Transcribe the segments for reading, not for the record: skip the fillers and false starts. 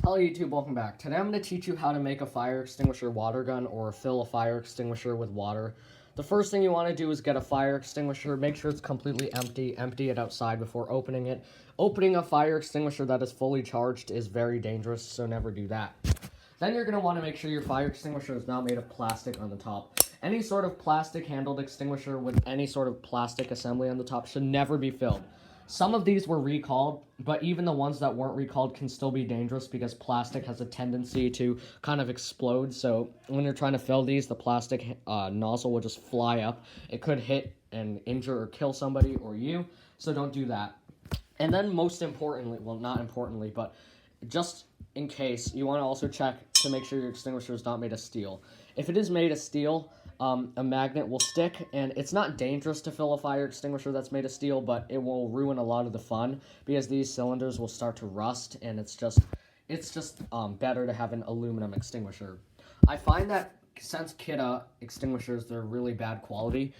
Hello YouTube, welcome back. Today I'm going to teach you how to make a fire extinguisher water gun or fill a fire extinguisher with water. The first thing you want to do is get a fire extinguisher, make sure it's completely empty it outside before opening it. Opening a fire extinguisher that is fully charged is very dangerous, so never do that. Then you're going to want to make sure your fire extinguisher is not made of plastic on the top. Any sort of plastic handled extinguisher with any sort of plastic assembly on the top should never be filled. Some of these were recalled, but even the ones that weren't recalled can still be dangerous because plastic has a tendency to kind of explode. So when you're trying to fill these, the plastic nozzle will just fly up. It could hit and injure or kill somebody or you, so don't do that. And then most importantly, well, not importantly, but just in case, you want to also check to make sure your extinguisher is not made of steel. If it is made of steel, a magnet will stick, and it's not dangerous to fill a fire extinguisher that's made of steel, but it will ruin a lot of the fun because these cylinders will start to rust, and it's just better to have an aluminum extinguisher. I find that since Kidda extinguishers, they're really bad quality,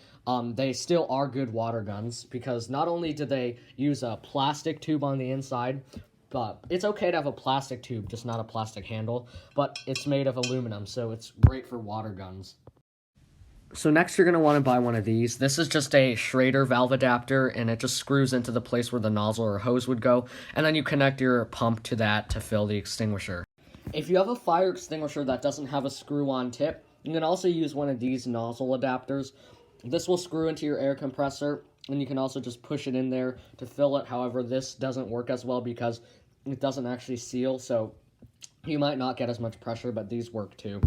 they still are good water guns because not only do they use a plastic tube on the inside, but it's okay to have a plastic tube, just not a plastic handle, but it's made of aluminum, so it's great for water guns. So next you're going to want to buy one of these. This is just a Schrader valve adapter, and it just screws into the place where the nozzle or hose would go, and then you connect your pump to that to fill the extinguisher. If you have a fire extinguisher that doesn't have a screw-on tip, you can also use one of these nozzle adapters. This will screw into your air compressor, and you can also just push it in there to fill it. However, this doesn't work as well because it doesn't actually seal, so you might not get as much pressure, but these work too.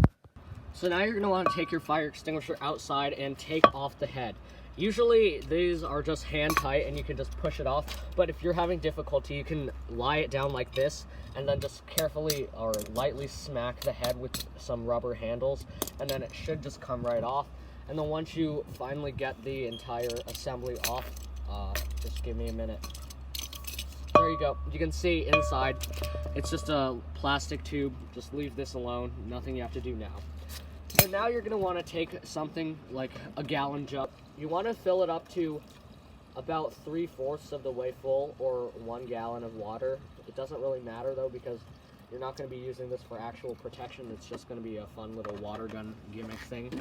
So now you're going to want to take your fire extinguisher outside and take off the head. Usually these are just hand tight and you can just push it off, but if you're having difficulty, you can lie it down like this and then just carefully or lightly smack the head with some rubber handles, and then it should just come right off. And then once you finally get the entire assembly off, just give me a minute. There you go. You can see inside, it's just a plastic tube. Just leave this alone. Nothing you have to do now. So now you're going to want to take something like a gallon jug. You want to fill it up to about 3/4 of the way full, or 1 gallon of water. It doesn't really matter though because you're not going to be using this for actual protection. It's just going to be a fun little water gun gimmick thing.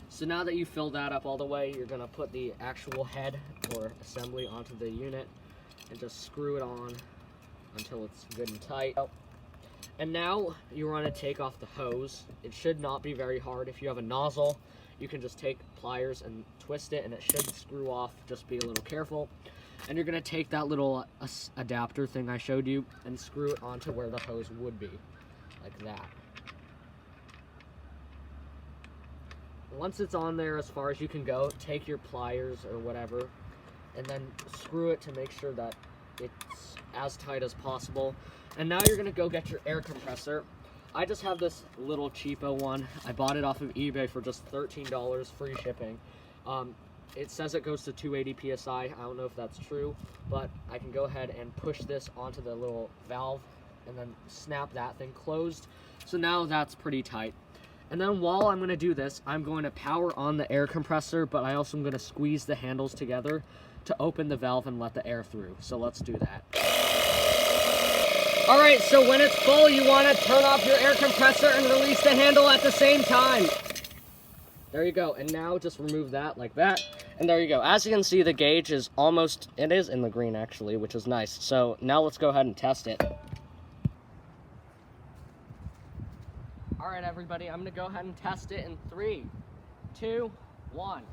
So now that you fill that up all the way, you're going to put the actual head or assembly onto the unit and just screw it on until it's good and tight. And now you want to take off the hose. It should not be very hard. If you have a nozzle, you can just take pliers and twist it and it should screw off. Just be a little careful. And you're going to take that little adapter thing I showed you and screw it onto where the hose would be, like that. Once it's on there as far as you can go, take your pliers or whatever and then screw it to make sure that it's as tight as possible. And now you're going to go get your air compressor. I just have this little cheapo one. I bought it off of eBay for just $13, free shipping. It says it goes to 280 psi. I don't know if that's true, but I can go ahead and push this onto the little valve and then snap that thing closed. So now that's pretty tight. And then while I'm going to do this, I'm going to power on the air compressor, but I also am going to squeeze the handles together to open the valve and let the air through. So let's do that. All right, so when it's full, you want to turn off your air compressor and release the handle at the same time. There you go. And now just remove that like that. And there you go. As you can see, the gauge is almost, it is in the green actually, which is nice. So now let's go ahead and test it. All right, everybody, I'm going to go ahead and test it in 3, 2, 1.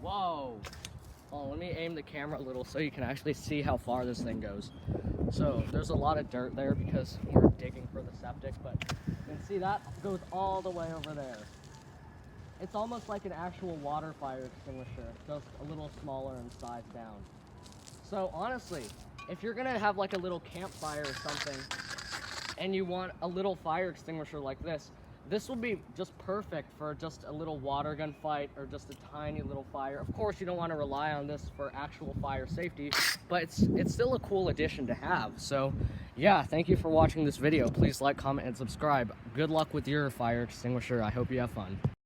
Whoa. Oh, let me aim the camera a little so you can actually see how far this thing goes. So there's a lot of dirt there because we're digging for the septic, but you can see that goes all the way over there. It's almost like an actual water fire extinguisher, just a little smaller in size down. So honestly, if you're gonna have like a little campfire or something and you want a little fire extinguisher like this will be just perfect for just a little water gun fight or just a tiny little fire. Of course, you don't want to rely on this for actual fire safety, but it's still a cool addition to have. So yeah, thank you for watching this video. Please like, comment, and subscribe. Good luck with your fire extinguisher. I hope you have fun.